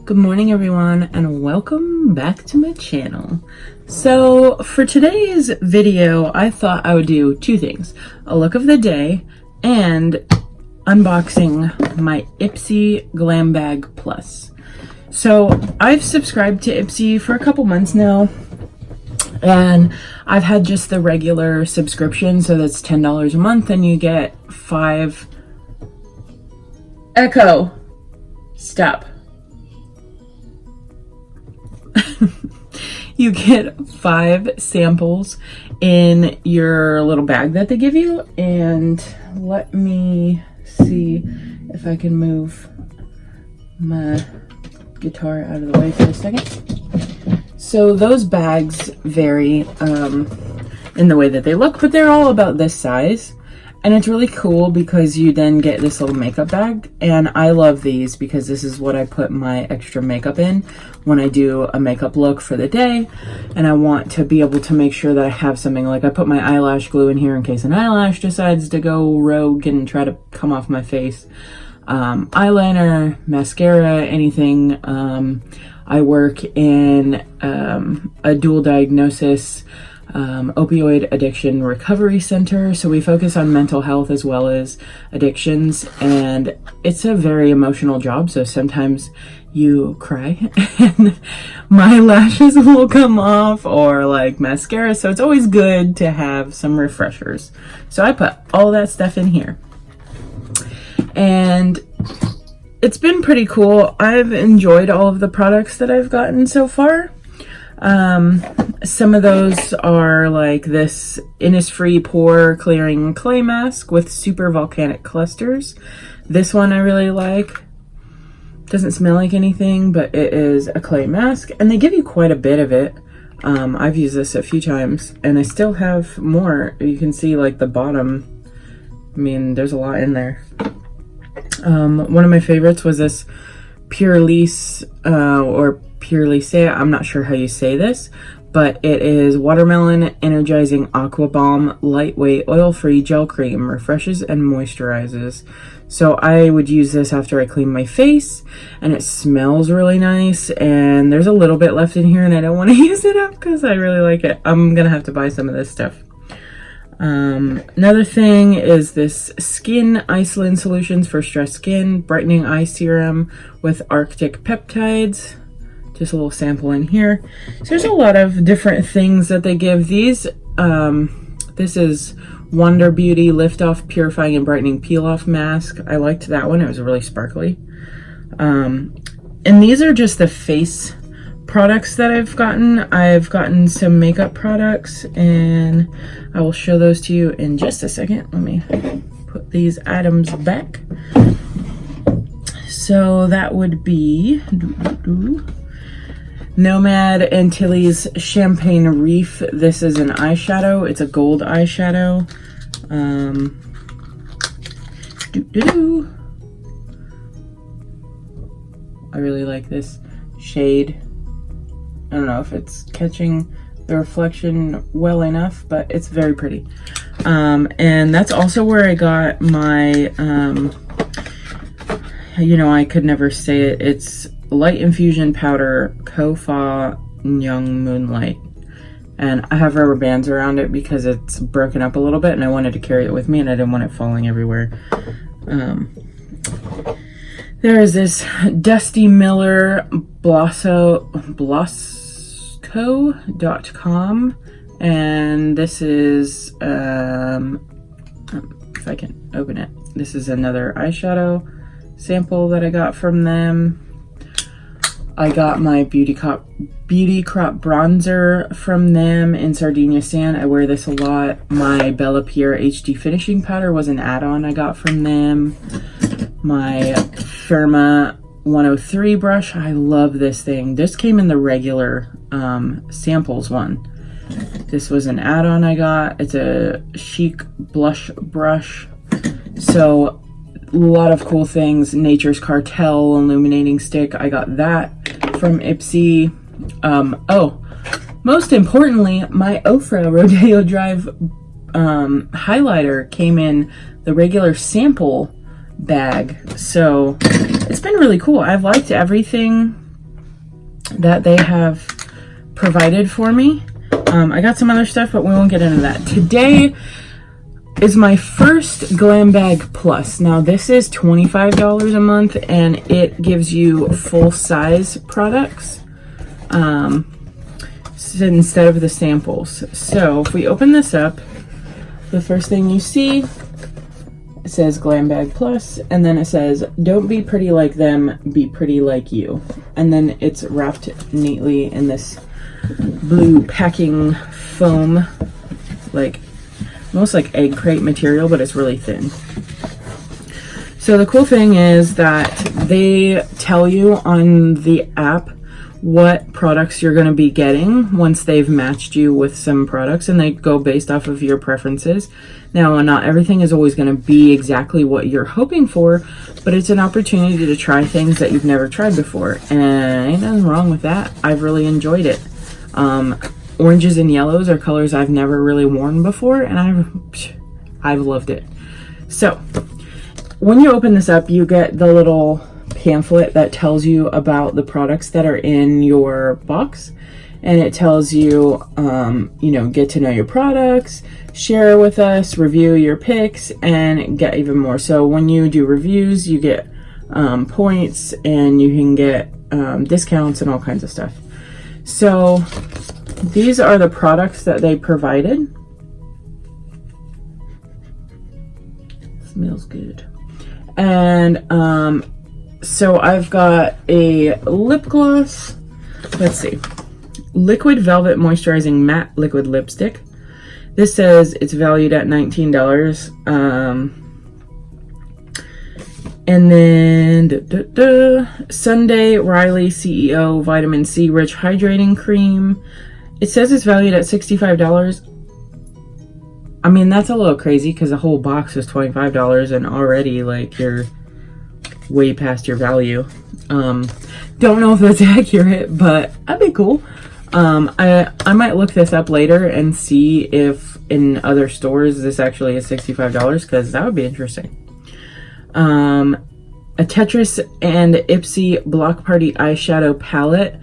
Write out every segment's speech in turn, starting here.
Good morning everyone and welcome back to my channel. So for today's video I thought I would do two things, a look of the day and unboxing my Ipsy Glam Bag Plus. So I've subscribed to Ipsy for a couple months now and I've had just the regular subscription, so that's $10 a month and you get 5 Echo. Stop. You get 5 samples in your little bag that they give you, and let me see if I can move my guitar out of the way for a second. So those bags vary in the way that they look, but they're all about this size. And it's really cool because you then get this little makeup bag, and I love these because this is what I put my extra makeup in when I do a makeup look for the day, and I want to be able to make sure that I have something. Like I put my eyelash glue in here in case an eyelash decides to go rogue and try to come off my face. Eyeliner, mascara, anything. I work in a dual diagnosis opioid addiction recovery center, so we focus on mental health as well as addictions, and it's a very emotional job, so sometimes you cry and my lashes will come off, or like mascara, so it's always good to have some refreshers. So I put all that stuff in here and it's been pretty cool. I've enjoyed all of the products that I've gotten so far. Some of those are like this Innisfree pore clearing clay mask with super volcanic clusters. This one I really like. Doesn't smell like anything, but it is a clay mask and they give you quite a bit of it. I've used this a few times and I still have more. You can see like the bottom. I mean, there's a lot in there. One of my favorites was this Pure Lisse, or Pure Lisse, I'm not sure how you say this, but it is Watermelon Energizing Aqua Balm Lightweight Oil-Free Gel Cream. Refreshes and moisturizes. So I would use this after I clean my face, and it smells really nice, and there's a little bit left in here and I don't want to use it up because I really like it. I'm gonna have to buy some of this stuff. Another thing is this Skin Iceland Solutions for Stressed Skin Brightening Eye Serum with Arctic Peptides. Just a little sample in here. So there's a lot of different things that they give these. This is Wonder Beauty Lift Off Purifying and Brightening Peel Off Mask. I liked that one. It was really sparkly. And these are just the face products that I've gotten. I've gotten some makeup products and I will show those to you in just a second. Let me put these items back. So that would be Nomad and Tilly's Champagne Reef. This is an eyeshadow. It's a gold eyeshadow. I really like this shade. I don't know if it's catching the reflection well enough, but it's very pretty. And that's also where I got my, I could never say it. It's Light Infusion Powder Kofa Young Moonlight. And I have rubber bands around it because it's broken up a little bit and I wanted to carry it with me and I didn't want it falling everywhere. There is this Dusty Miller Blosco.com, and this is, if I can open it, this is another eyeshadow sample that I got from them. I got my Beauty Crop bronzer from them in Sardinia Sand. I wear this a lot. My Bella Pierre HD finishing powder was an add-on I got from them. My Firma 103 brush. I love this thing. This came in the regular samples one. This was an add-on I got. It's a chic blush brush. So a lot of cool things. Nature's Cartel illuminating stick. I got that from Ipsy. Oh, most importantly, my Ofra Rodeo Drive highlighter came in the regular sample bag. So it's been really cool. I've liked everything that they have provided for me. I got some other stuff, but we won't get into that. Today is my first Glam Bag Plus. Now this is $25 a month and it gives you full size products instead of the samples. So if we open this up, the first thing you see, it says Glam Bag Plus, and then it says, don't be pretty like them, be pretty like you. And then it's wrapped neatly in this blue packing foam, like almost like egg crate material, but it's really thin. So the cool thing is that they tell you on the app what products you're going to be getting once they've matched you with some products, and they go based off of your preferences. Now, not everything is always going to be exactly what you're hoping for, but it's an opportunity to try things that you've never tried before, and ain't nothing wrong with that. I've really enjoyed it. Oranges and yellows are colors I've never really worn before, and I've loved it. So when you open this up, you get the little pamphlet that tells you about the products that are in your box, and it tells you, you know, get to know your products, share with us, review your picks, and get even more. So when you do reviews, you get points, and you can get discounts and all kinds of stuff. So these are the products that they provided. Smells good. And so I've got a lip gloss. Let's see. Liquid Velvet Moisturizing Matte Liquid Lipstick. This says it's valued at $19. And then Sunday Riley CEO Vitamin C Rich Hydrating Cream. It says it's valued at $65. I mean, that's a little crazy because the whole box is $25 and already like you're way past your value. Don't know if that's accurate, but that'd be cool. I might look this up later and see if in other stores this actually is $65, because that would be interesting. A Tetris and Ipsy Block Party eyeshadow palette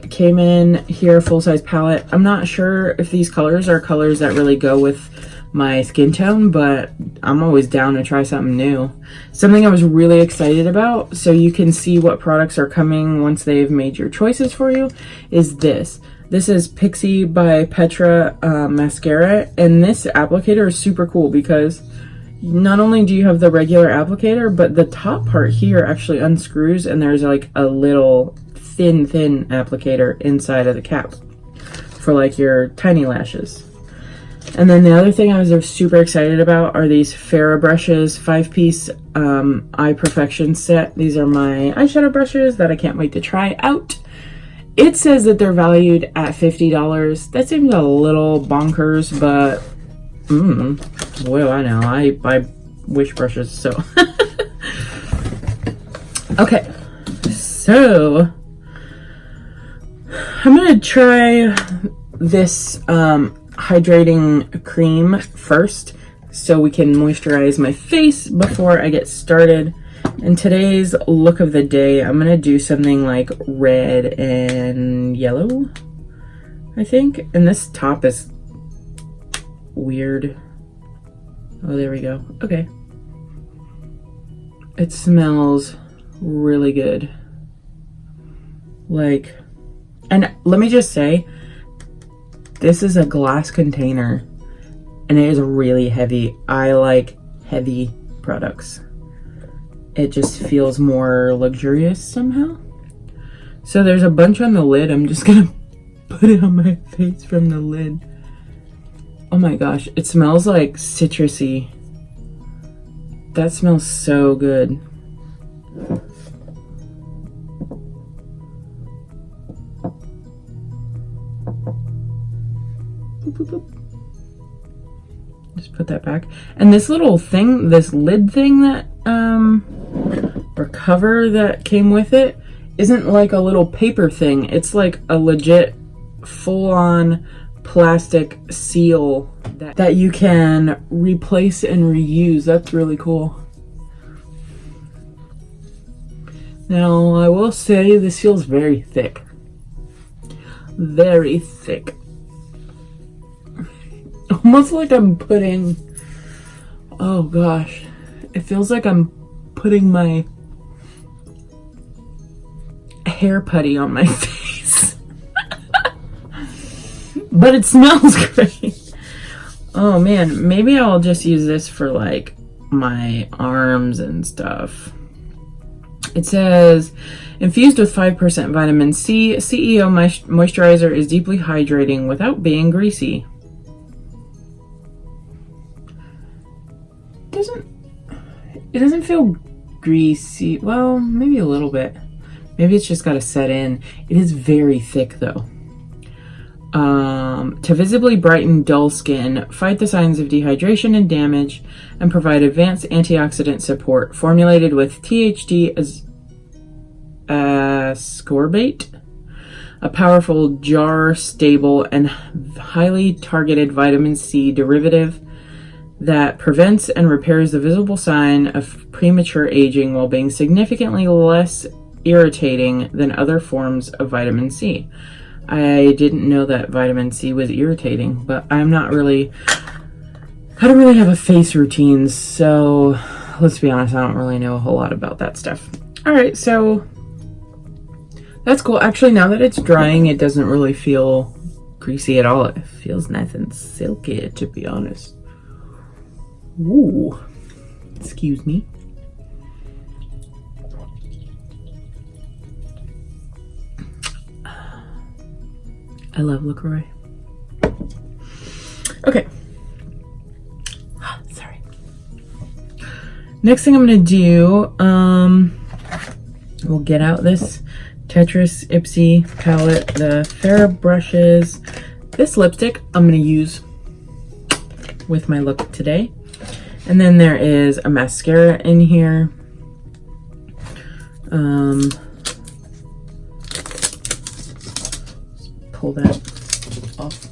came in here, full-size palette. I'm not sure if these colors are colors that really go with my skin tone, but I'm always down to try something new. Something I was really excited about, so you can see what products are coming once they've made your choices for you, is this. This is Pixie by Petra mascara, and this applicator is super cool because not only do you have the regular applicator, but the top part here actually unscrews, and there's like a little thin applicator inside of the cap for like your tiny lashes. And then the other thing I was super excited about are these Farrah brushes, 5-piece Eye Perfection set. These are my eyeshadow brushes that I can't wait to try out. It says that they're valued at $50. That seems a little bonkers, but what do I know? I buy Wish brushes, so. Okay, so I'm gonna try this hydrating cream first so we can moisturize my face before I get started. In today's look of the day, I'm gonna do something like red and yellow, I think. And this top is weird. Oh, there we go. Okay. It smells really good. Like, and let me just say, this is a glass container and it is really heavy. I like heavy products. It just feels more luxurious somehow. So there's a bunch on the lid. I'm just gonna put it on my face from the lid. Oh my gosh, it smells like citrusy. That smells so good. Boop, boop, boop. Just put that back. And this little thing, this lid thing that, or cover that came with it, isn't like a little paper thing. It's like a legit full-on plastic seal that you can replace and reuse. That's really cool. Now, I will say this feels very thick. Very thick. Almost like I'm putting... Oh gosh. It feels like I'm putting my hair putty on my face. But it smells great. Oh man, maybe I'll just use this for like my arms and stuff. It says, infused with 5% vitamin C, CEO moisturizer is deeply hydrating without being greasy. It doesn't feel greasy. Well, maybe a little bit. Maybe it's just got to set in. It is very thick though. To visibly brighten dull skin, fight the signs of dehydration and damage, and provide advanced antioxidant support. Formulated with THD ascorbate, a powerful jar stable and highly targeted vitamin C derivative that prevents and repairs the visible sign of premature aging while being significantly less irritating than other forms of vitamin C. I didn't know that vitamin C was irritating, but I don't really have a face routine, so let's be honest, I don't really know a whole lot about that stuff. Alright, so that's cool. Actually, now that it's drying, it doesn't really feel greasy at all. It feels nice and silky, to be honest. Ooh, excuse me. I love LaCroix. Okay. Sorry. Next thing I'm gonna do, we'll get out this Tetris Ipsy palette, the Fair brushes. This lipstick I'm gonna use with my look today. And then there is a mascara in here. Pull that off.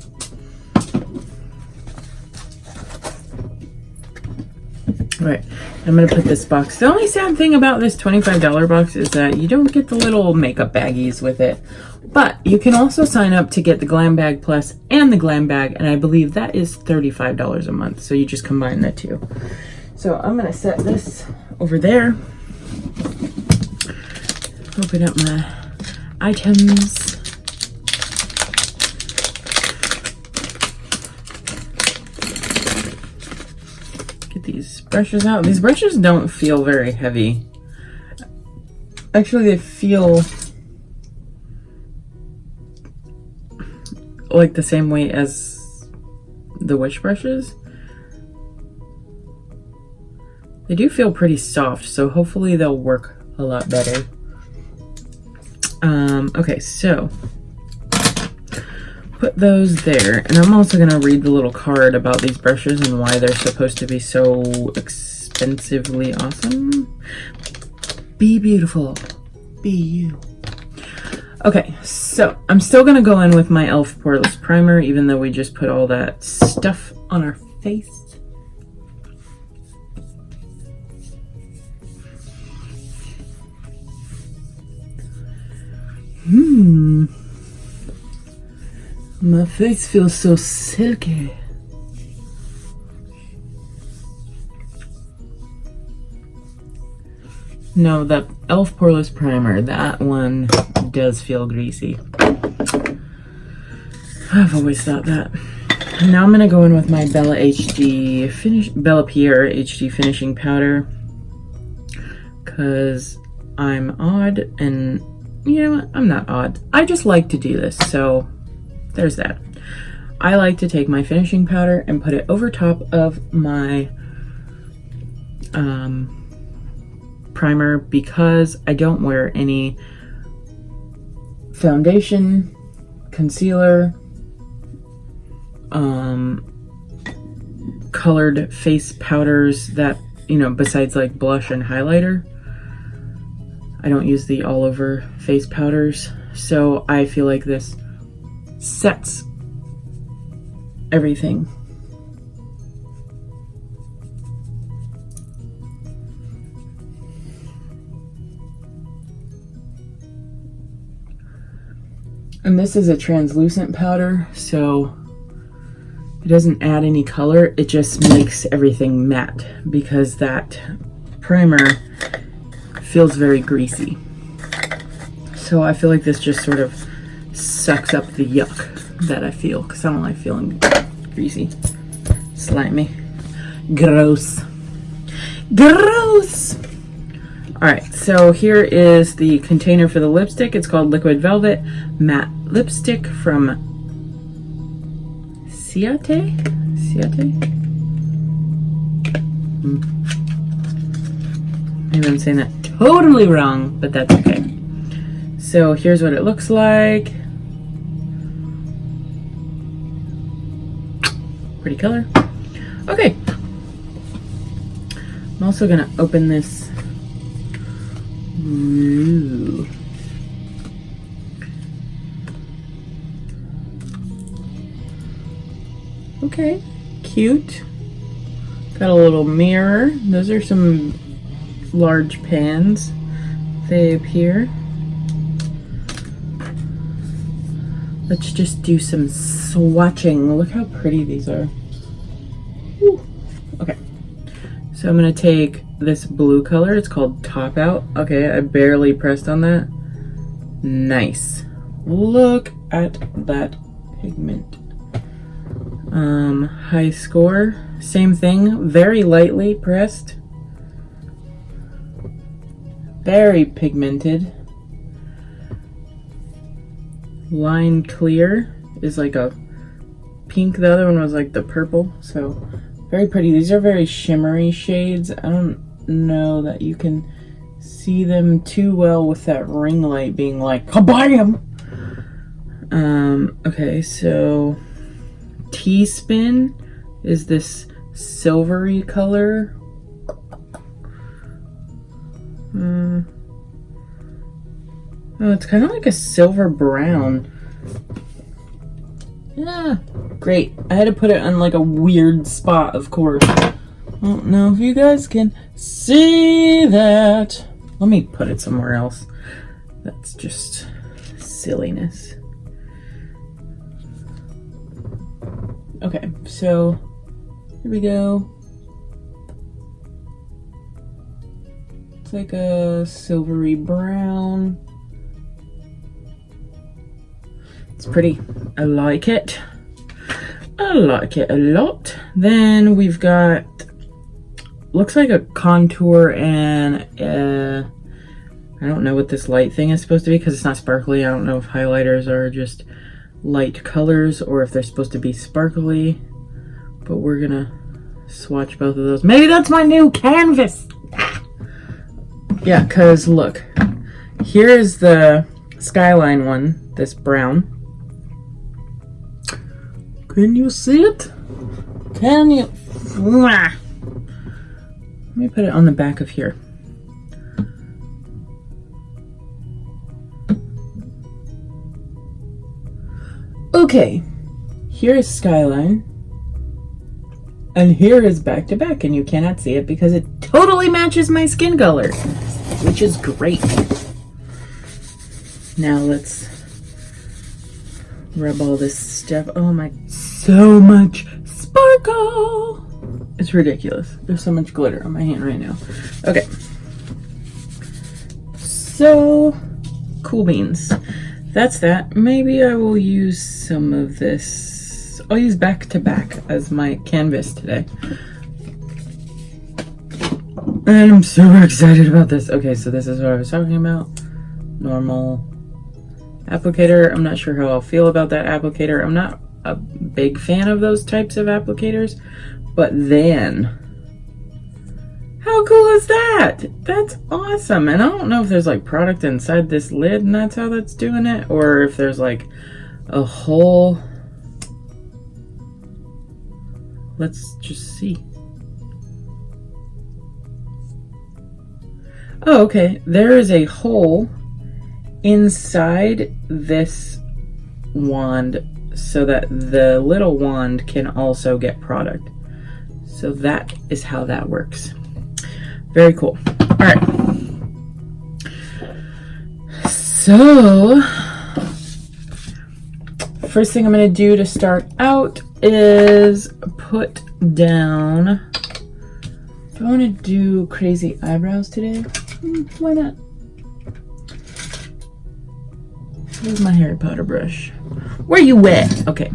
All right, I'm gonna put this box. The only sad thing about this $25 box is that you don't get the little makeup baggies with it. But you can also sign up to get the Glam Bag Plus and the Glam Bag, and I believe that is $35 a month. So you just combine the two. So I'm gonna set this over there. Open up my items. Get these brushes out. These brushes don't feel very heavy. Actually, they feel like the same weight as the Wish brushes. They do feel pretty soft, so hopefully they'll work a lot better. Okay, so put those there, and I'm also gonna read the little card about these brushes and why they're supposed to be so expensively awesome. Be beautiful. Be you. Okay, so I'm still gonna go in with my e.l.f. Poreless Primer, even though we just put all that stuff on our face. My face feels so silky. No, that e.l.f. Poreless Primer, that one does feel greasy. I've always thought that. Now I'm gonna go in with my Bella Pierre HD finishing powder, because I'm odd, and you know what? I'm not odd. I just like to do this, so there's that. I like to take my finishing powder and put it over top of my primer, because I don't wear any foundation, concealer, colored face powders that, you know, besides like blush and highlighter. I don't use the all over face powders, so I feel like this sets everything. And this is a translucent powder, so it doesn't add any color. It just makes everything matte because that primer feels very greasy. So I feel like this just sort of sucks up the yuck that I feel, because I don't like feeling greasy, slimy, gross. Gross! Alright, so here is the container for the lipstick. It's called Liquid Velvet Matte Lipstick from Ciate? Maybe I'm saying that totally wrong, but that's okay. So here's what it looks like. Pretty color. Okay. I'm also gonna open this. Ooh. Okay, cute. Got a little mirror. Those are some large pans. They appear. Let's just do some swatching. Look how pretty these are. Woo. Okay, so I'm gonna take this blue color. It's called Top Out. Okay, I barely pressed on that. Nice. Look at that pigment. High score. Same thing. Very lightly pressed. Very pigmented. Line Clear is like a pink. The other one was like the purple. So very pretty. These are very shimmery shades. I don't know that you can see them too well with that ring light being like kabam. Okay, so T-Spin is this silvery color. Oh, it's kind of like a silver brown. Yeah, great. I had to put it on like a weird spot, of course. I don't know if you guys can see that. Let me put it somewhere else. That's just silliness. Okay, so here we go. It's like a silvery brown. It's pretty. I like it. I like it a lot. Then we've got, looks like a contour and I don't know what this light thing is supposed to be because it's not sparkly. I don't know if highlighters are just light colors or if they're supposed to be sparkly, but we're gonna swatch both of those. Maybe that's my new canvas. Yeah, because look, here is the Skyline one, this brown. Can you see it? Can you? Let me put it on the back of here. Okay, here is Skyline, and here is back to back, and you cannot see it because it totally matches my skin color, which is great. Now let's rub all this stuff. Oh my, so much sparkle. It's ridiculous. There's so much glitter on my hand right now. Okay. So, cool beans. That's that. Maybe I will use some of this. I'll use back to back as my canvas today. And I'm super excited about this. Okay, so this is what I was talking about. Normal applicator. I'm not sure how I'll feel about that applicator. I'm not a big fan of those types of applicators, but then how cool is that? That's awesome. And I don't know if there's like product inside this lid and that's how that's doing it, or if there's like a hole. Let's just see. Oh, okay. There is a hole inside this wand so that the little wand can also get product. So that is how that works. Very cool. All right. So first thing I'm going to do to start out is put down... Do I want to do crazy eyebrows today? Why not? Where's my Harry Potter brush? Where you at? Okay.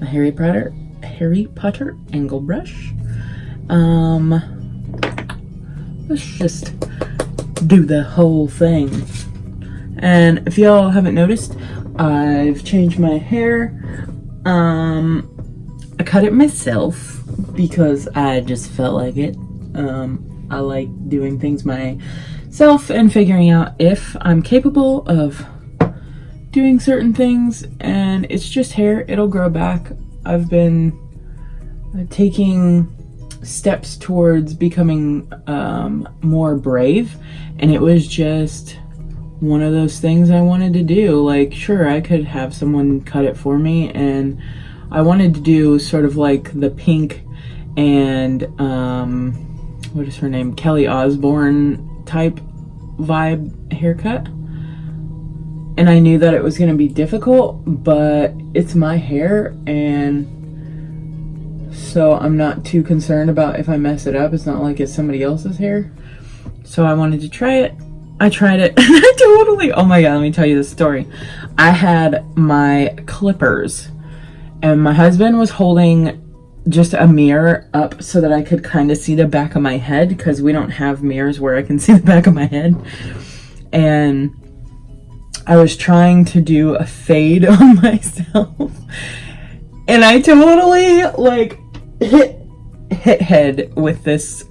My Harry Potter angle brush. Let's just do the whole thing. And if y'all haven't noticed, I've changed my hair. I cut it myself because I just felt like it. I like doing things myself and figuring out if I'm capable of doing certain things, and it's just hair. It'll grow back. I've been taking steps towards becoming more brave, and it was just one of those things I wanted to do. Like, sure, I could have someone cut it for me, and I wanted to do sort of like the Pink and what is her name, Kelly Osbourne type vibe haircut. And I knew that it was going to be difficult, but it's my hair, and so I'm not too concerned about if I mess it up. It's not like it's somebody else's hair. So I wanted to try it. I tried it, and I totally, oh my god, let me tell you this story. I had my clippers, and my husband was holding just a mirror up so that I could kind of see the back of my head, because we don't have mirrors where I can see the back of my head. And I was trying to do a fade on myself, and I totally like hit head with this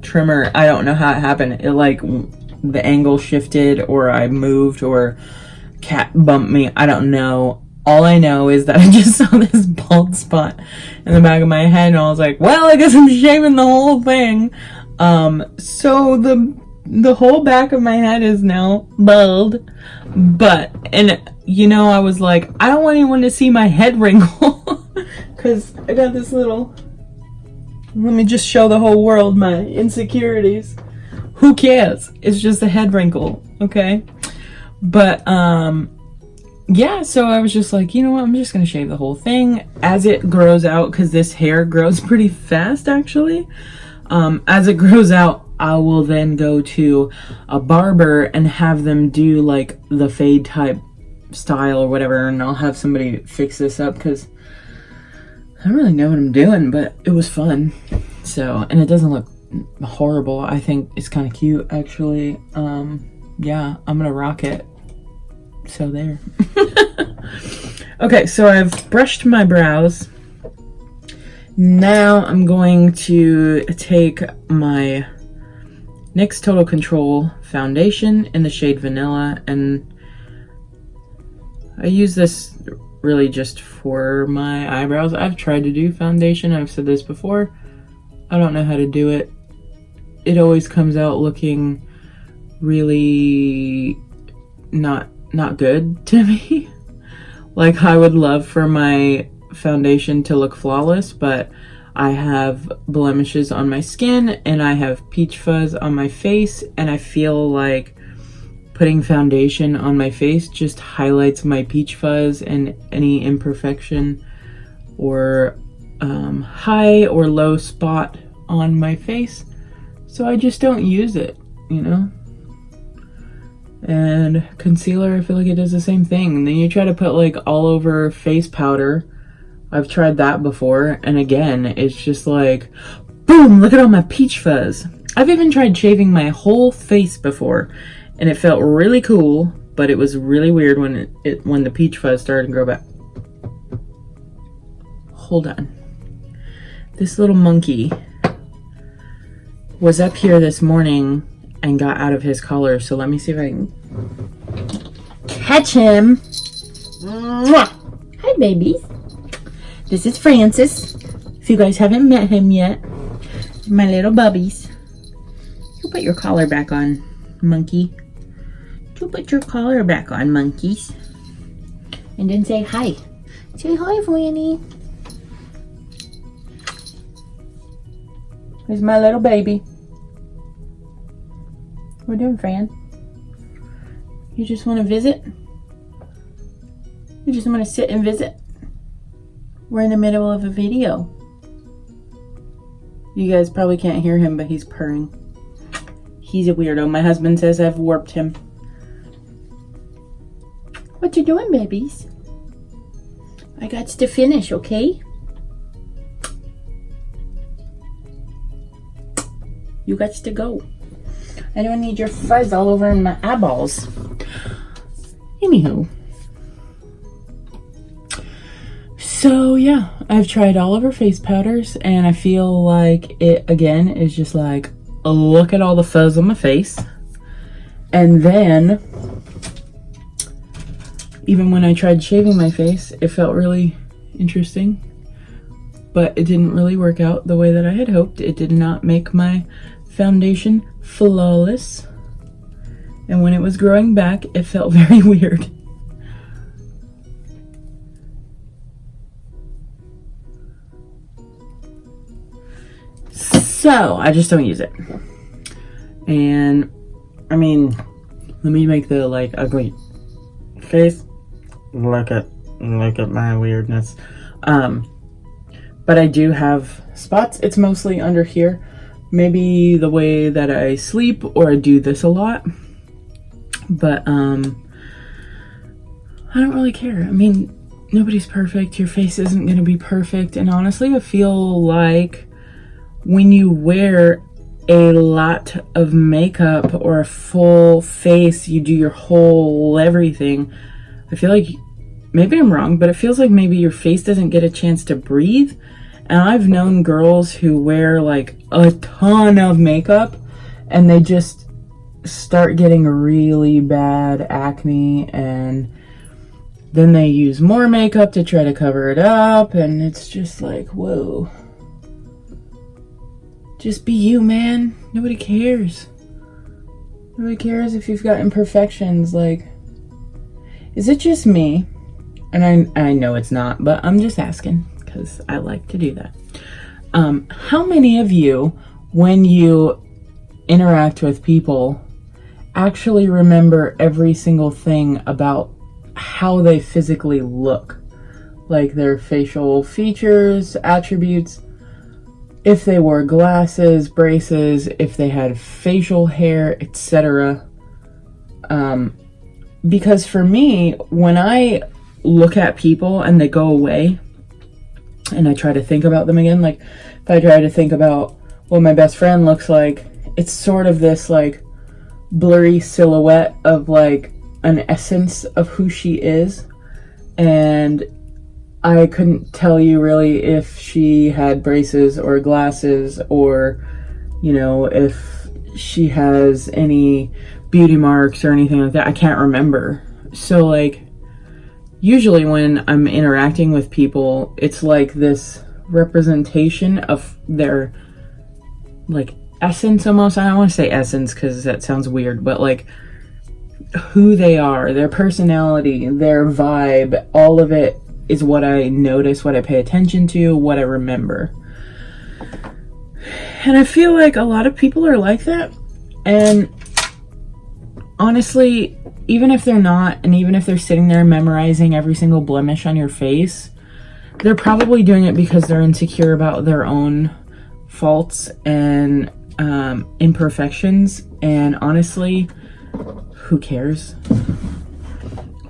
trimmer. I don't know how it happened. It like the angle shifted, or I moved, or cat bumped me. I don't know. All I know is that I just saw this bald spot in the back of my head, and I was like, well, I guess I'm shaving the whole thing. So the whole back of my head is now bald. But, and you know, I was like, I don't want anyone to see my head wrinkle, because I got this little, let me just show the whole world my insecurities. Who cares? It's just a head wrinkle, okay? But, yeah, so I was just like, you know what, I'm just gonna shave the whole thing as it grows out, because this hair grows pretty fast, actually. As it grows out, I will then go to a barber and have them do like the fade type style or whatever, and I'll have somebody fix this up, because I don't really know what I'm doing, but it was fun. So, and it doesn't look horrible. I think it's kind of cute, actually. Yeah, I'm gonna rock it. So there. Okay, so I've brushed my brows. Now I'm going to take my NYX Total Control foundation in the shade Vanilla, and I use this really just for my eyebrows. I've tried to do foundation. I've said this before. I don't know how to do it. It always comes out looking really not good to me. Like, I would love for my foundation to look flawless, but I have blemishes on my skin, and I have peach fuzz on my face, and I feel like putting foundation on my face just highlights my peach fuzz and any imperfection or high or low spot on my face. So I just don't use it, you know? And concealer, I feel like it does the same thing. And then you try to put like all over face powder. I've tried that before, and again, it's just like, boom, look at all my peach fuzz. I've even tried shaving my whole face before, and it felt really cool, but it was really weird when when the peach fuzz started to grow back. Hold on. This little monkey was up here this morning and got out of his collar, so let me see if I can catch him. Mwah! Hi, babies. This is Francis. If you guys haven't met him yet, my little bubbies. You put your collar back on, monkey. You put your collar back on, monkeys. And then say hi. Say hi, Franny. Here's my little baby. What are you doing, Fran? You just want to visit? You just want to sit and visit? We're in the middle of a video. You guys probably can't hear him, but he's purring. He's a weirdo. My husband says I've warped him. What you doing, babies? I got to finish, okay? You got to go. I don't need your fuzz all over in my eyeballs. Anywho. So yeah, I've tried all of her face powders and I feel like it again is just like, look at all the fuzz on my face. And then even when I tried shaving my face, it felt really interesting, but it didn't really work out the way that I had hoped. It did not make my foundation flawless. And when it was growing back, it felt very weird. So I just don't use it. And I mean, let me make the like ugly face. Look at my weirdness. But I do have spots. It's mostly under here. Maybe the way that I sleep or I do this a lot. But I don't really care. I mean, nobody's perfect. Your face isn't going to be perfect. And honestly, I feel like when you wear a lot of makeup or a full face, you do your whole everything, I feel like, maybe I'm wrong, but it feels like maybe your face doesn't get a chance to breathe. And I've known girls who wear like a ton of makeup and they just start getting really bad acne, and then they use more makeup to try to cover it up, and it's just like, whoa. Just be you, man. Nobody cares. Nobody cares if you've got imperfections. Like, is it just me? And I know it's not, but I'm just asking because I like to do that. How many of you, when you interact with people, actually remember every single thing about how they physically look? Like their facial features, attributes, if they wore glasses, braces, if they had facial hair, etc. Because for me, when I look at people and they go away and I try to think about them again, like if I try to think about what my best friend looks like, it's sort of this like blurry silhouette of like an essence of who she is. And I couldn't tell you really if she had braces or glasses, or, you know, if she has any beauty marks or anything like that. I can't remember. So like, usually when I'm interacting with people, it's like this representation of their like essence almost. I don't want to say essence because that sounds weird, but like who they are, their personality, their vibe, all of it is what I notice, what I pay attention to, what I remember. And I feel like a lot of people are like that. And honestly, even if they're not, and even if they're sitting there memorizing every single blemish on your face, they're probably doing it because they're insecure about their own faults and imperfections. And honestly, who cares?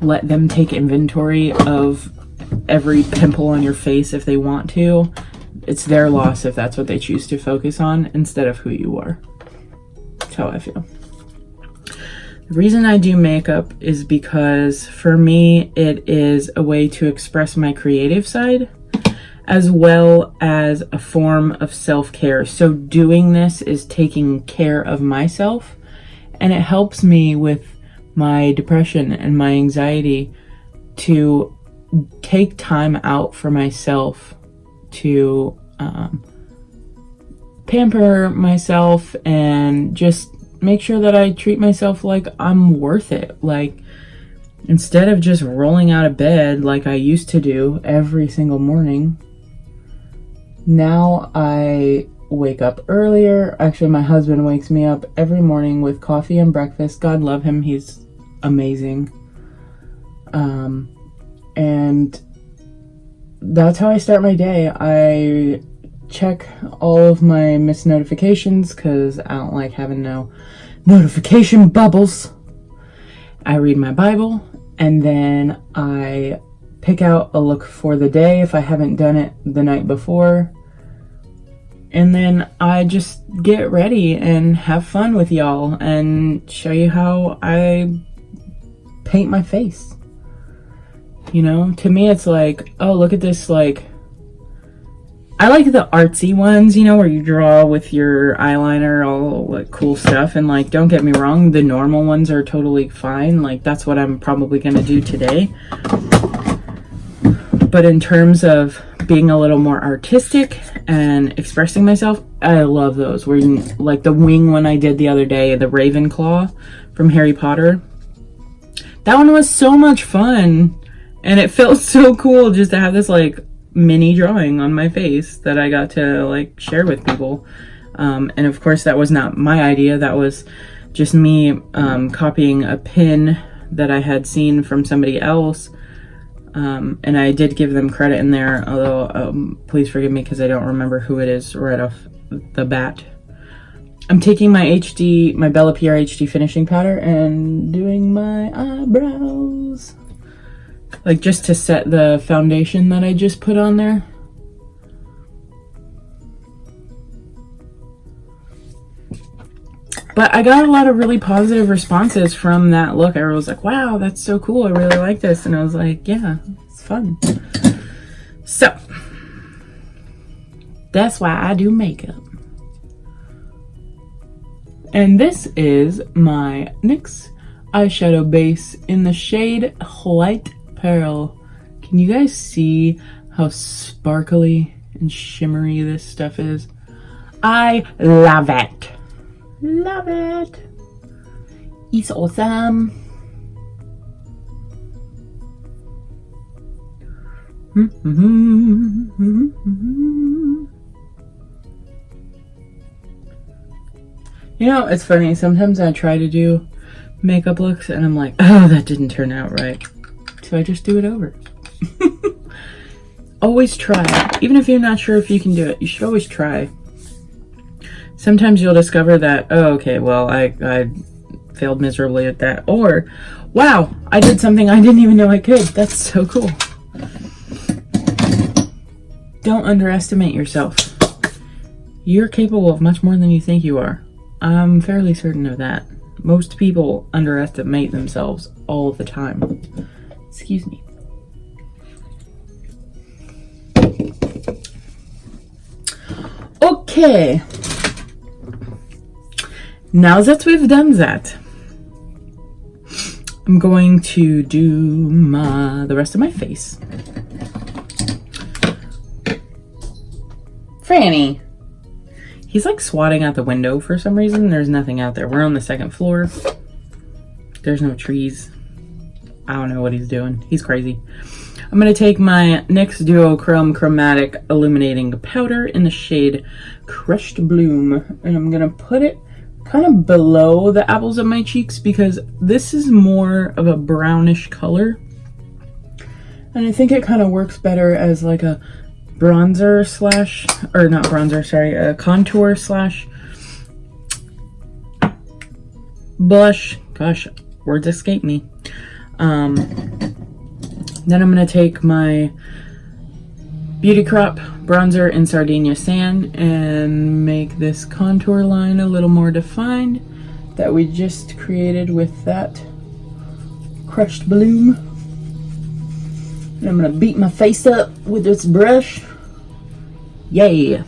Let them take inventory of every pimple on your face if they want to. It's their loss if that's what they choose to focus on instead of who you are. That's how I feel. The reason I do makeup is because for me it is a way to express my creative side as well as a form of self-care. So doing this is taking care of myself, and it helps me with my depression and my anxiety to take time out for myself to pamper myself and just make sure that I treat myself like I'm worth it. Like, instead of just rolling out of bed like I used to do every single morning, now I wake up earlier. Actually, my husband wakes me up every morning with coffee and breakfast. God love him, he's amazing. and that's how I start my day. I check all of my missed notifications because I don't like having no notification bubbles. I read my Bible, and then I pick out a look for the day if I haven't done it the night before. And then I just get ready and have fun with y'all and show you how I paint my face. You know, to me it's like, oh, look at this, like, I like the artsy ones, you know, where you draw with your eyeliner, all like cool stuff. And like, don't get me wrong, the normal ones are totally fine. Like, that's what I'm probably gonna do today. But in terms of being a little more artistic and expressing myself, I love those. Where you, like the wing one I did the other day, the Ravenclaw from Harry Potter. That one was so much fun. And it felt so cool just to have this like mini drawing on my face that I got to like share with people. And of course that was not my idea. That was just me copying a pin that I had seen from somebody else. And I did give them credit in there, although please forgive me because I don't remember who it is right off the bat. I'm taking my Bella Pierre HD finishing powder and doing my eyebrows. Like, just to set the foundation that I just put on there. But I got a lot of really positive responses from that look. I was like, wow, that's so cool. I really like this. And I was like, yeah, it's fun. So, that's why I do makeup. And this is my NYX eyeshadow base in the shade White Pearl. Can you guys see how sparkly and shimmery this stuff is? I love it. Love it. It's awesome. You know, it's funny. Sometimes I try to do makeup looks and I'm like, oh, that didn't turn out right. So I just do it over. Always try. Even if you're not sure if you can do it, you should always try. Sometimes you'll discover that, oh, okay, well, I failed miserably at that. Or, wow, I did something I didn't even know I could. That's so cool. Don't underestimate yourself. You're capable of much more than you think you are. I'm fairly certain of that. Most people underestimate themselves all the time. Excuse me. Okay. Now that we've done that, I'm going to do the rest of my face. Franny. He's like swatting out the window for some reason. There's nothing out there. We're on the second floor. There's no trees. I don't know what he's doing. He's crazy. I'm going to take my NYX Duochrome Chromatic Illuminating Powder in the shade Crushed Bloom. And I'm going to put it kind of below the apples of my cheeks because this is more of a brownish color. And I think it kind of works better as like a bronzer slash, or not bronzer, sorry, a contour slash blush. Gosh, words escape me. Then I'm going to take my Beauty Crop bronzer in Sardinia Sand and make this contour line a little more defined that we just created with that Crushed Bloom. And I'm going to beat my face up with this brush. Yay!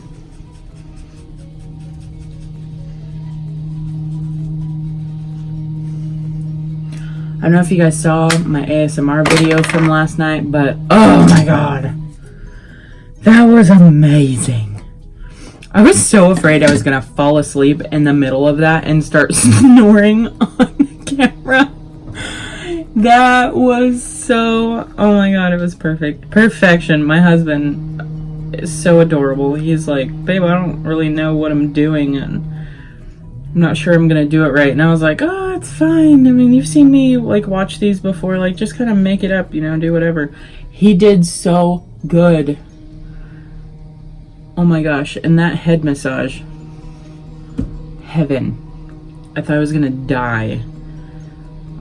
I don't know if you guys saw my ASMR video from last night, but oh my god. That was amazing. I was so afraid I was going to fall asleep in the middle of that and start snoring on the camera. That was so, oh my god, it was perfect. Perfection. My husband is so adorable. He's like, babe, I don't really know what I'm doing and I'm not sure I'm going to do it right. And I was like, oh, it's fine. I mean, you've seen me like watch these before. Like, just kind of make it up, you know, do whatever. He did so good. Oh my gosh. And that head massage. Heaven. I thought I was gonna die.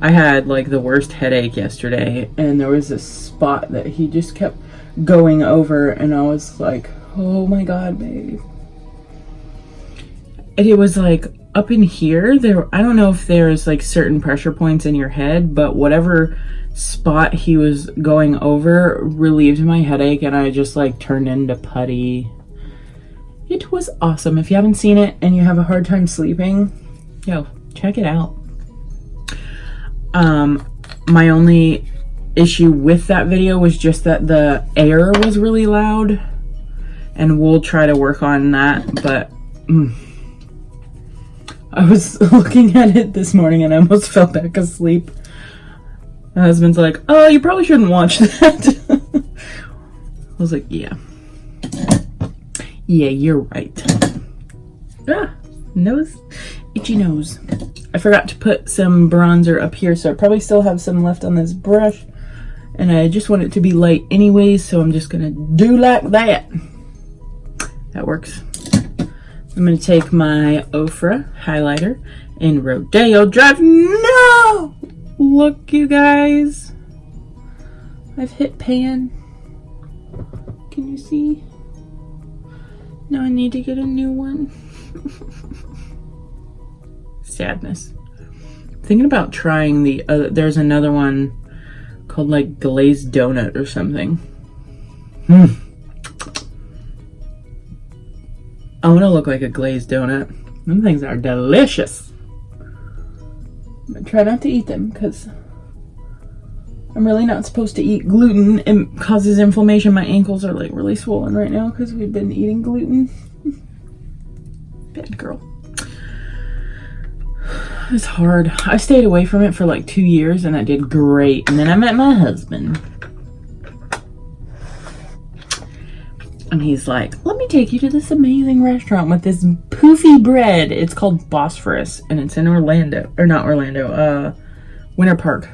I had like the worst headache yesterday, and there was a spot that he just kept going over, and I was like, oh my god, babe. And it was like up in here. I don't know if there's like certain pressure points in your head, but whatever spot he was going over relieved my headache, and I just like turned into putty. It was awesome. If you haven't seen it and you have a hard time sleeping, yo, check it out. My only issue with that video was just that the air was really loud, and we'll try to work on that. But I was looking at it this morning and I almost fell back asleep. My husband's like, oh, you probably shouldn't watch that. I was like, yeah, you're right. Nose, itchy nose. I forgot to put some bronzer up here, so I probably still have some left on this brush, and I just want it to be light anyways, so I'm just gonna do like that. That works. I'm gonna take my Ofra highlighter in Rodeo Drive. No! Look, you guys. I've hit pan. Can you see? Now I need to get a new one. Sadness. Thinking about trying the other. There's another one called like glazed donut or something. I want to look like a glazed donut. Them things are delicious. I'm gonna try not to eat them because I'm really not supposed to eat gluten. It causes inflammation. My ankles are like really swollen right now because we've been eating gluten. Bad girl. It's hard. I stayed away from it for like 2 years and I did great. And then I met my husband. And he's like, let me take you to this amazing restaurant with this poofy bread. It's called Bosphorus and it's in Orlando. Or not Orlando. Winter Park,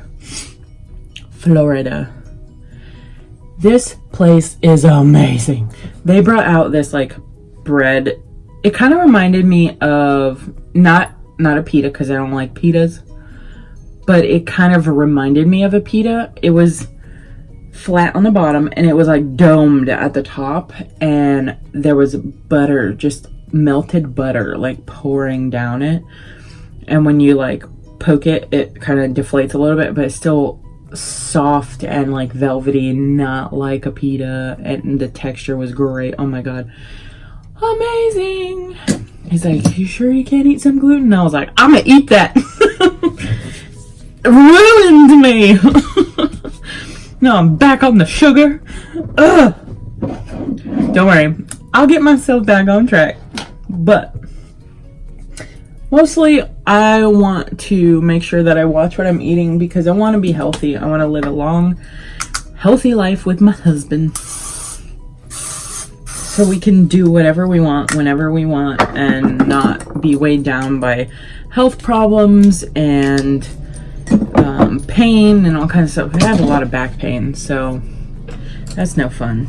Florida. This place is amazing. They brought out this like bread. It kind of reminded me of not a pita because I don't like pitas, but it kind of reminded me of a pita. It was flat on the bottom and it was like domed at the top, and there was butter, just melted butter, like pouring down it. And when you like poke it, it kind of deflates a little bit, but it's still soft and like velvety, not like a pita. And the texture was great. Oh my god, amazing. He's like, you sure you can't eat some gluten? And I was like, I'm gonna eat that. Ruined me. No, I'm back on the sugar. Ugh. Don't worry, I'll get myself back on track. But mostly I want to make sure that I watch what I'm eating because I want to be healthy. I want to live a long, healthy life with my husband. So we can do whatever we want, whenever we want, and not be weighed down by health problems and pain and all kinds of stuff. I have a lot of back pain, so that's no fun.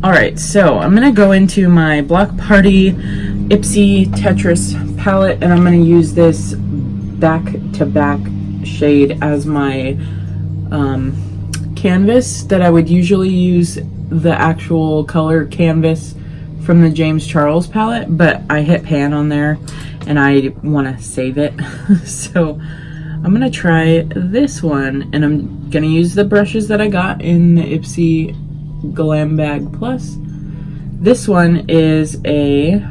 Alright, so I'm going to go into my Block Party Ipsy Tetris palette, and I'm going to use this back-to-back shade as my canvas that I would usually use the actual color canvas from the James Charles palette, but I hit pan on there and I want to save it. So I'm gonna try this one, and I'm gonna use the brushes that I got in the Ipsy Glam Bag Plus. This one is a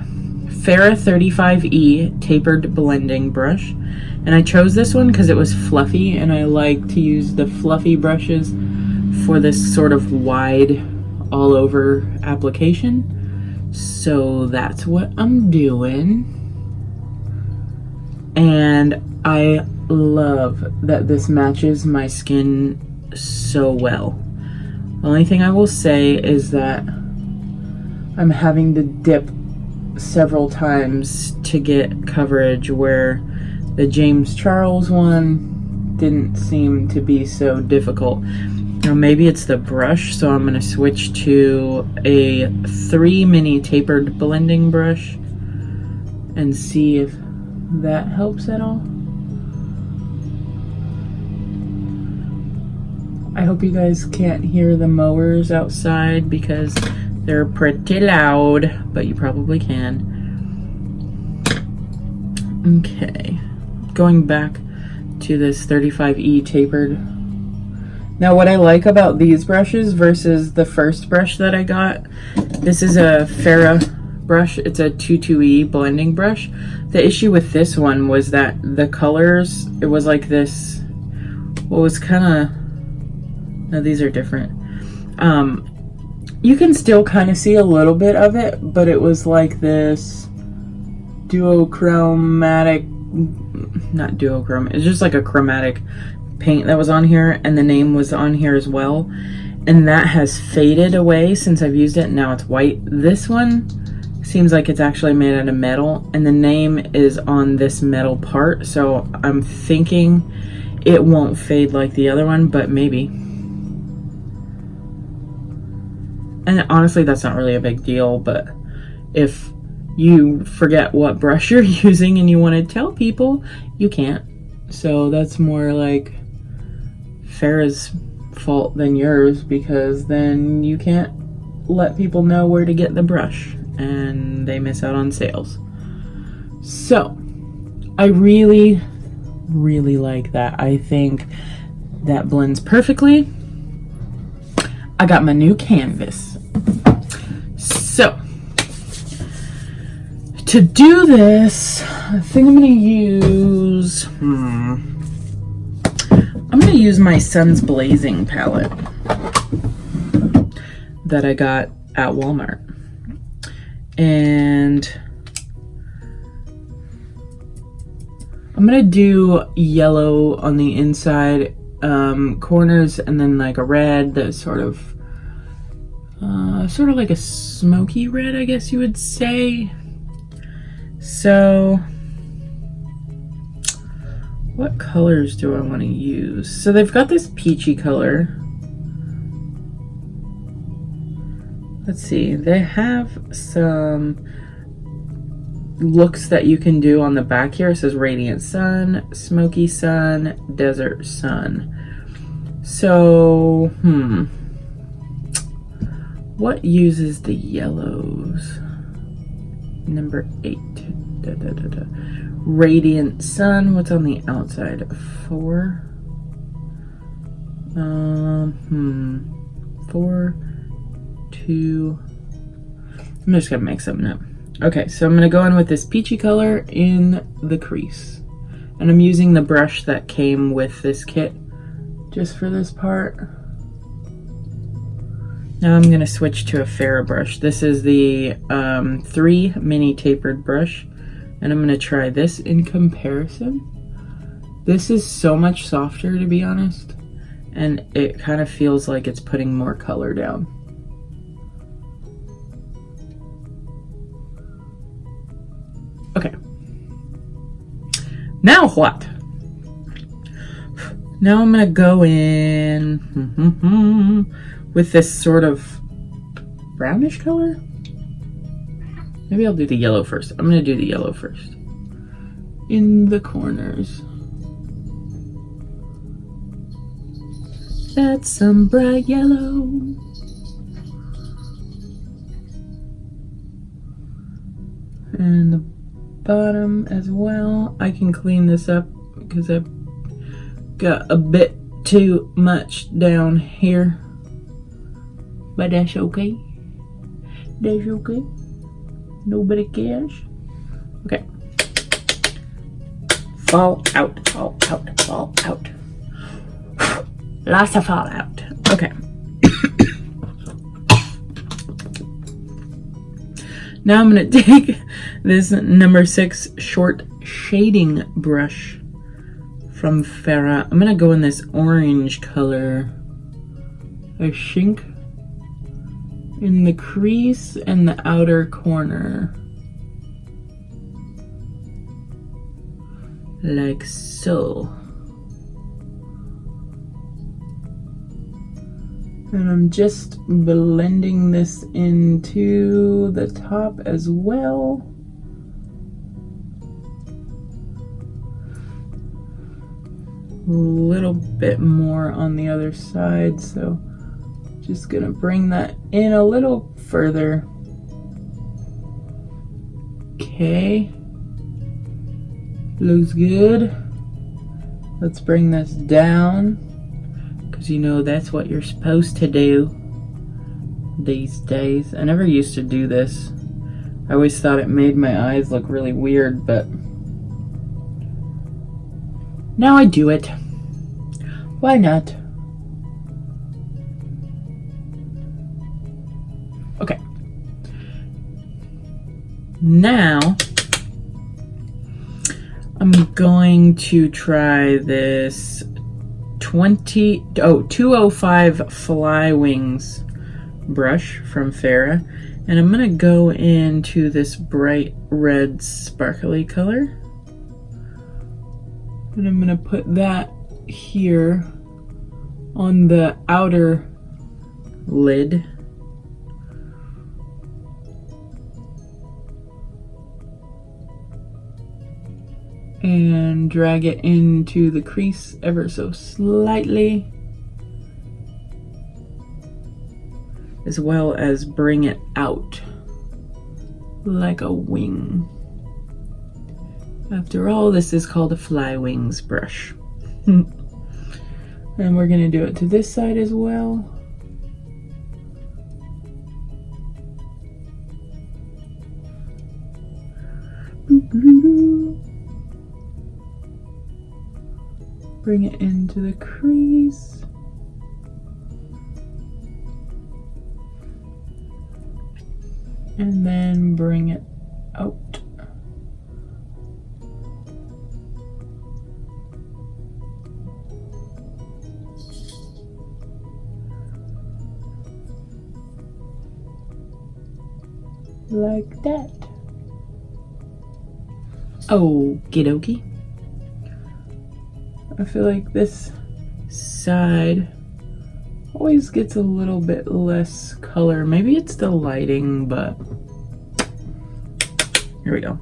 Farrah 35E tapered blending brush, and I chose this one because it was fluffy, and I like to use the fluffy brushes for this sort of wide all over application. So that's what I'm doing, and I love that this matches my skin so well. The only thing I will say is that I'm having to dip several times to get coverage, where the James Charles one didn't seem to be so difficult. Now maybe it's the brush, so I'm going to switch to a 3 mini tapered blending brush and see if that helps at all. I hope you guys can't hear the mowers outside because they're pretty loud, but you probably can. Okay, going back to this 35E tapered. Now what I like about these brushes versus the first brush that I got, this is a Farrah brush. It's a 22E blending brush. The issue with this one was that the colors, it was like this, what was kind of, no, these are different. You can still kind of see a little bit of it, but it was like this duochromatic, not duochrome, it's just like a chromatic paint that was on here, and the name was on here as well, and that has faded away since I've used it. Now it's white. This one seems like it's actually made out of metal, and the name is on this metal part, so I'm thinking it won't fade like the other one, but maybe. And honestly, that's not really a big deal, but if you forget what brush you're using and you want to tell people, you can't. So that's more like Farrah's fault than yours, because then you can't let people know where to get the brush and they miss out on sales. So I really like that. I think that blends perfectly. I got my new canvas. So to do this, I think I'm gonna use my Sun's Blazing palette that I got at Walmart. And I'm gonna do yellow on the inside corners, and then like a red that's sort of like a smoky red, I guess you would say. So what colors do I want to use? So they've got this peachy color. Let's see, they have some looks that you can do on the back here. It says Radiant Sun, Smoky Sun, Desert Sun. So, what uses the yellows? Number 8. Radiant Sun. What's on the outside? 4. 4, 2. I'm just gonna make something up. Okay, so I'm gonna go in with this peachy color in the crease, and I'm using the brush that came with this kit just for this part. Now I'm gonna switch to a Farrah brush. This is the 3 mini tapered brush, and I'm gonna try this in comparison. This is so much softer, to be honest, and it kind of feels like it's putting more color down. Okay. Now what? Now I'm gonna go in with this sort of brownish color. Maybe I'll do the yellow first. I'm gonna do the yellow first in the corners. That's some bright yellow. And the bottom as well. I can clean this up because I've got a bit too much down here, but that's okay. That's okay. Nobody cares. Okay. Fall out, fall out, fall out. Lots of fallout. Okay. Now I'm going to take this number 6 short shading brush from Farrah. I'm going to go in this orange color. I think in the crease and the outer corner. Like so. And I'm just blending this into the top as well. A little bit more on the other side, so just gonna bring that in a little further. Okay, looks good. Let's bring this down, because you know that's what you're supposed to do these days. I never used to do this. I always thought it made my eyes look really weird, but now I do it. Why not? Okay. Now I'm going to try this 205 Fly Wings brush from Farrah, and I'm gonna go into this bright red sparkly color, and I'm gonna put that here on the outer lid. And drag it into the crease ever so slightly, as well as bring it out like a wing. After all, this is called a Fly Wings brush. And we're gonna do it to this side as well. Bring it into the crease. And then bring it out. Like that. Okie dokie. I feel like this side always gets a little bit less color. Maybe it's the lighting, but here we go.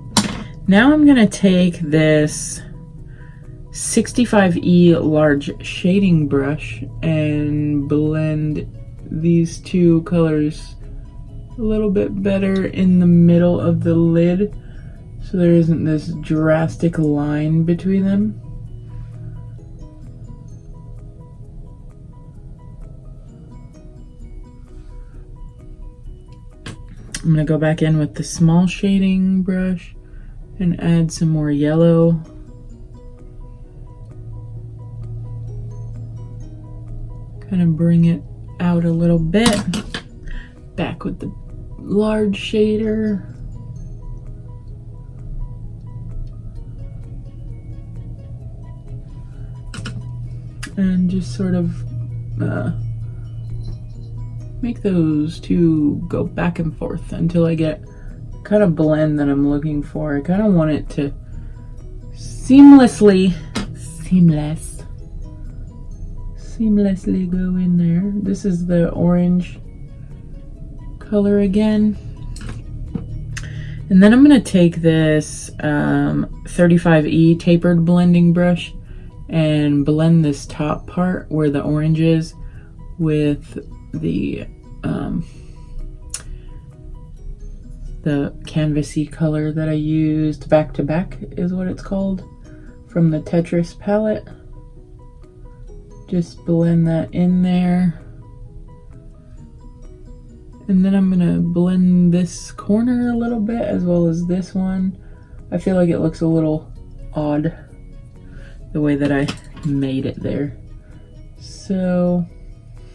Now I'm gonna take this 65E large shading brush and blend these two colors a little bit better in the middle of the lid, so there isn't this drastic line between them. I'm gonna go back in with the small shading brush and add some more yellow. Kind of bring it out a little bit. Back with the large shader. And just sort of make those two go back and forth until I get kind of blend that I'm looking for. I kind of want it to seamlessly go in there. This is the orange color again. And then I'm going to take this 35E tapered blending brush and blend this top part where the orange is with the canvasy color that I used. Back to Back is what it's called, from the Tetris palette. Just blend that in there. And then I'm gonna blend this corner a little bit as well as this one. I feel like it looks a little odd the way that I made it there. So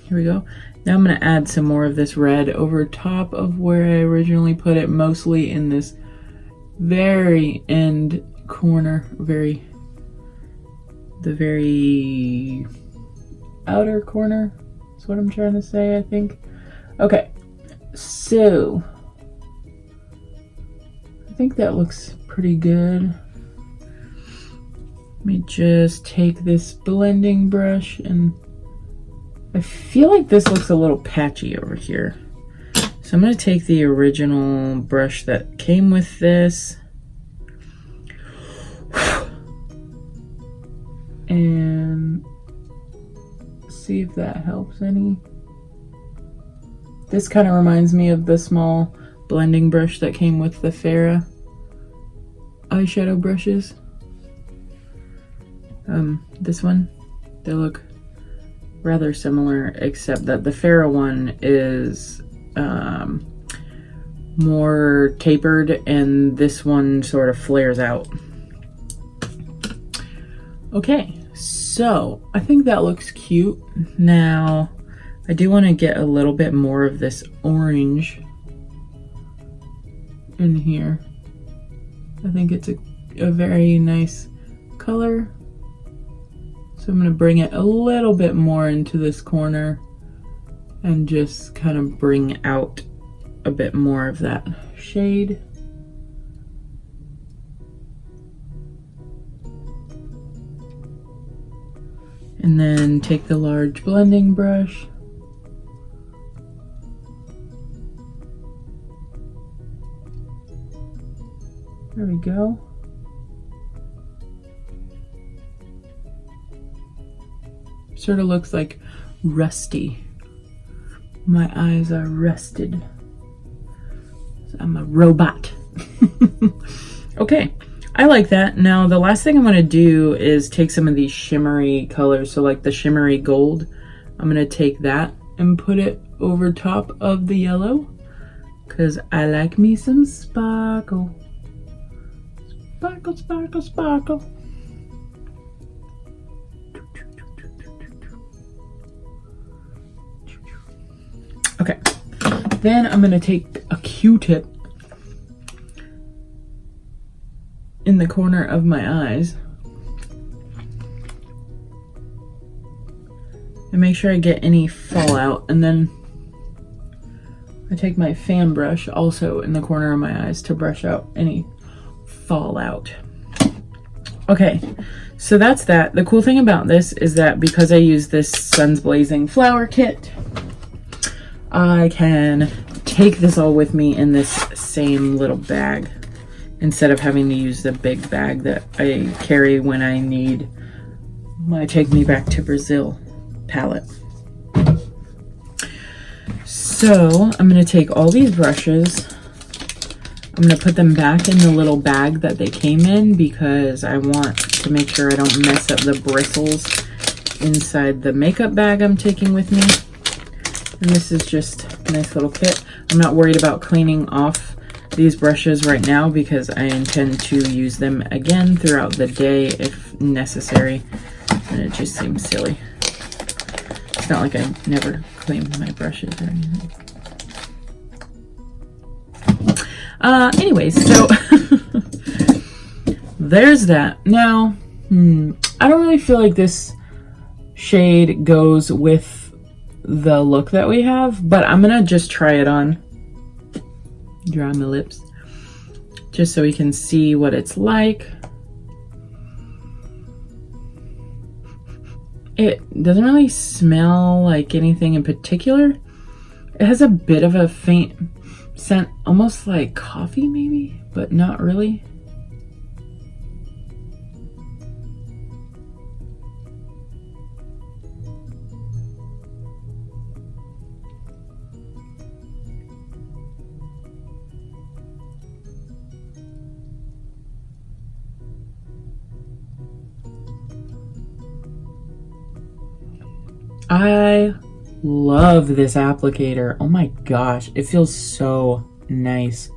here we go. Now I'm gonna add some more of this red over top of where I originally put it, mostly in this very end corner, the very outer corner is what I'm trying to say, I think. Okay, so I think that looks pretty good. Let me just take this blending brush and I feel like this looks a little patchy over here. So I'm going to take the original brush that came with this and see if that helps any. This kind of reminds me of the small blending brush that came with the Farrah eyeshadow brushes. This one, they look rather similar, except that the Farrah one is more tapered and this one sort of flares out. Okay, so I think that looks cute. Now I do want to get a little bit more of this orange in here. I think it's a very nice color. So I'm going to bring it a little bit more into this corner and just kind of bring out a bit more of that shade. And then take the large blending brush. There we go. Sort of looks like rusty. My eyes are rusted. I'm a robot. Okay, I like that. Now the last thing I'm going to do is take some of these shimmery colors. So like the shimmery gold, I'm going to take that and put it over top of the yellow because I like me some sparkle. Sparkle, sparkle, sparkle. Okay, then I'm gonna take a Q-tip in the corner of my eyes and make sure I get any fallout, and then I take my fan brush also in the corner of my eyes to brush out any fallout. Okay, so that's that. The cool thing about this is that because I use this Suns Blazing flower kit, I can take this all with me in this same little bag instead of having to use the big bag that I carry when I need my Take Me Back to Brazil palette. So I'm going to take all these brushes. I'm going to put them back in the little bag that they came in because I want to make sure I don't mess up the bristles inside the makeup bag I'm taking with me. And this is just a nice little kit. I'm not worried about cleaning off these brushes right now because I intend to use them again throughout the day if necessary. And it just seems silly. It's not like I never clean my brushes or anything. Anyways, so there's that. Now, I don't really feel like this shade goes with the look that we have, but I'm gonna just try it on. Dry my lips just so we can see what it's like. It doesn't really smell like anything in particular. It has a bit of a faint scent, almost like coffee maybe, but not really. I love this applicator. Oh my gosh, it feels so nice.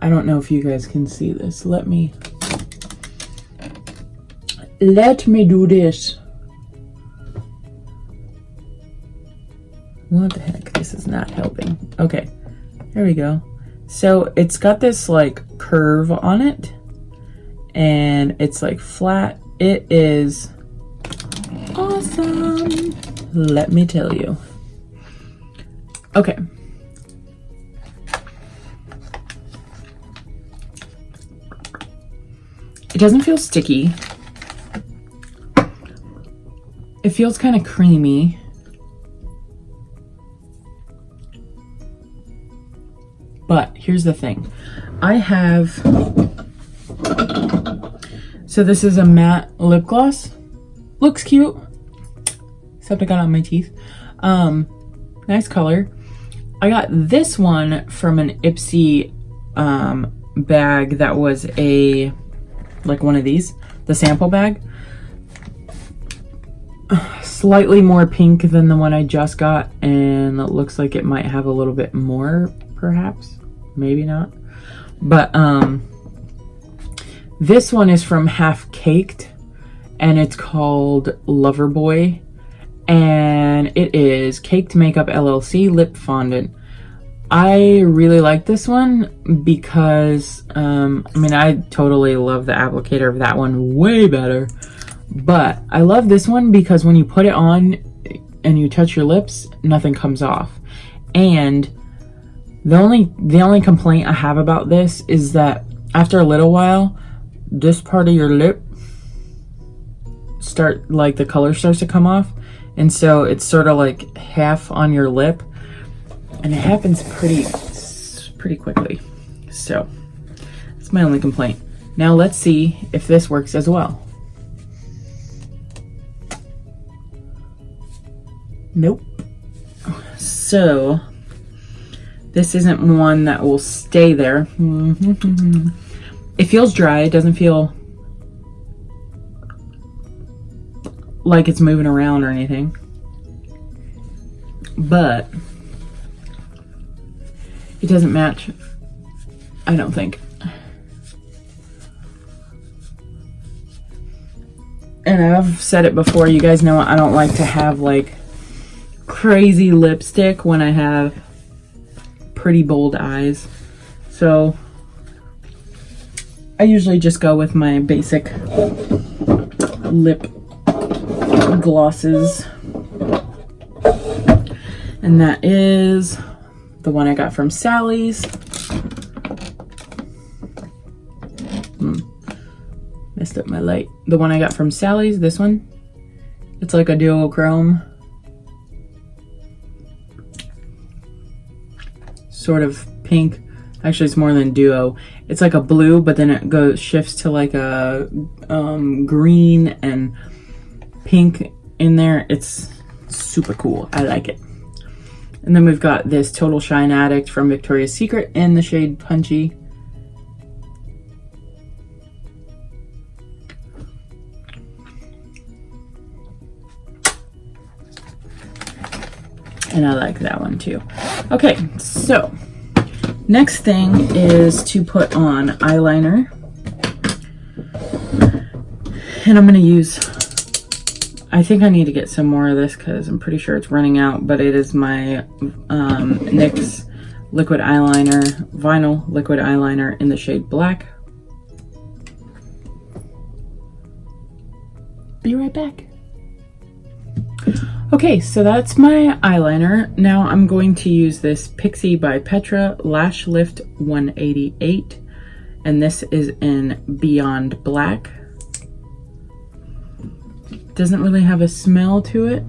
I don't know if you guys can see this. Let me do this. What the heck? This is not helping. Okay, here we go. So it's got this like curve on it and it's like flat. It is awesome. Let me tell you. Okay. It doesn't feel sticky. It feels kind of creamy. But here's the thing. I have, so this is a matte lip gloss. Looks cute. Except I got it on my teeth. Nice color. I got this one from an Ipsy bag that was like one of these, the sample bag. Slightly more pink than the one I just got, and it looks like it might have a little bit more, perhaps, maybe not. But this one is from Half Caked, and it's called Loverboy, and it is Caked Makeup LLC Lip Fondant. I really like this one because, I mean, I totally love the applicator of that one way better. But I love this one because when you put it on and you touch your lips, nothing comes off. And the only complaint I have about this is that after a little while, this part of your lip the color starts to come off. And so it's sort of like half on your lip. And it happens pretty quickly. So that's my only complaint. Now let's see if this works as well. Nope. So this isn't one that will stay there. It feels dry. It doesn't feel like it's moving around or anything. But it doesn't match, I don't think. And I've said it before, you guys know I don't like to have like crazy lipstick when I have pretty bold eyes. So I usually just go with my basic lip glosses. And that is the one I got from Sally's. Messed up my light. The one I got from Sally's, this one. It's like a duochrome. Sort of pink. Actually, it's more than duo. It's like a blue, but then it shifts to like a green and pink in there. It's super cool. I like it. And then we've got this Total Shine Addict from Victoria's Secret in the shade Punchy. And I like that one too. Okay, so next thing is to put on eyeliner. And I'm going to use, I think I need to get some more of this because I'm pretty sure it's running out, but it is my NYX liquid eyeliner, vinyl liquid eyeliner in the shade Black. Be right back. Okay, so that's my eyeliner. Now I'm going to use this Pixie by Petra Lash Lift 188, and this is in Beyond Black. Doesn't really have a smell to it.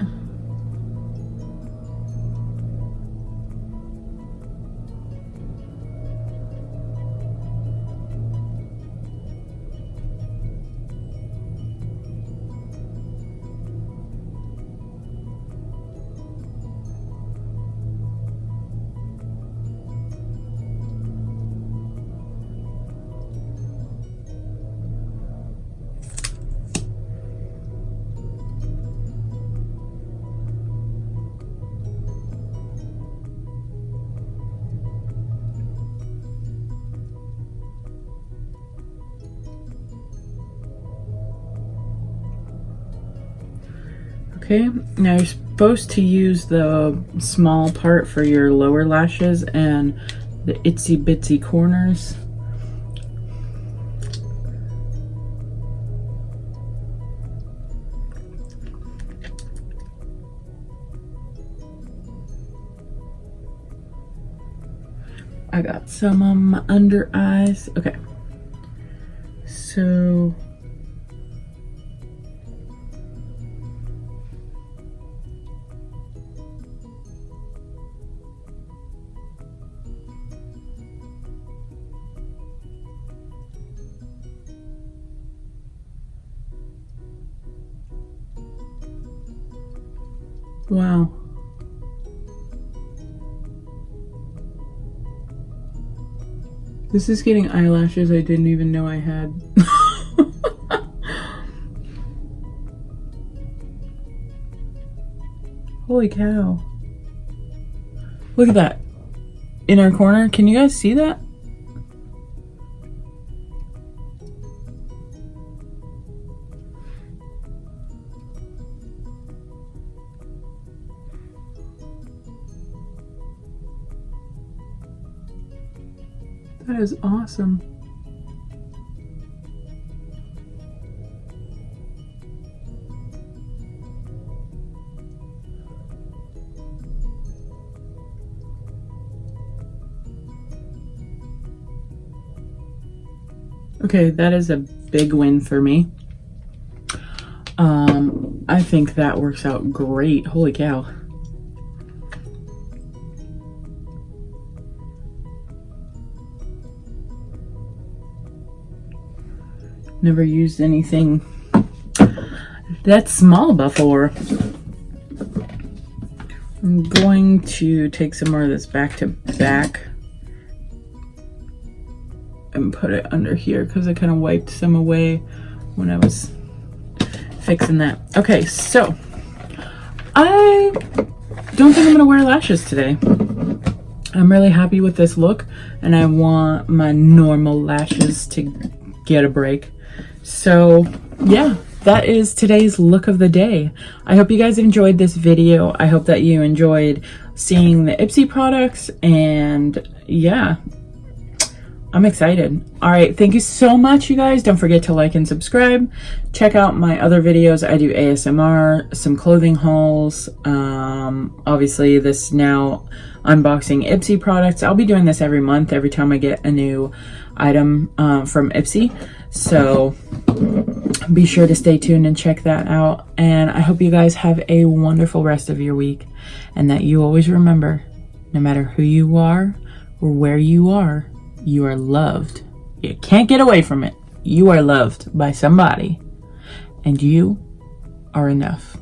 Okay, now you're supposed to use the small part for your lower lashes and the itsy bitsy corners. I got some on my under eyes. Okay, so Wow. This is getting eyelashes I didn't even know I had. Holy cow. Look at that. In our corner. Can you guys see that? That is awesome. Okay, that is a big win for me. I think that works out great. Holy cow. Never used anything that small before. I'm going to take some more of this back to back and put it under here because I kind of wiped some away when I was fixing that. Okay, so I don't think I'm gonna wear lashes today. I'm really happy with this look and I want my normal lashes to get a break. So yeah, that is today's look of the day. I hope you guys enjoyed this video. I hope that you enjoyed seeing the Ipsy products, and yeah, I'm excited. All right, thank you so much, you guys. Don't forget to like and subscribe. Check out my other videos. I do ASMR, some clothing hauls. Obviously this now unboxing Ipsy products. I'll be doing this every month, every time I get a new item from Ipsy. So be sure to stay tuned and check that out. And I hope you guys have a wonderful rest of your week, and that you always remember, no matter who you are or where you are loved. You can't get away from it. You are loved by somebody, and you are enough.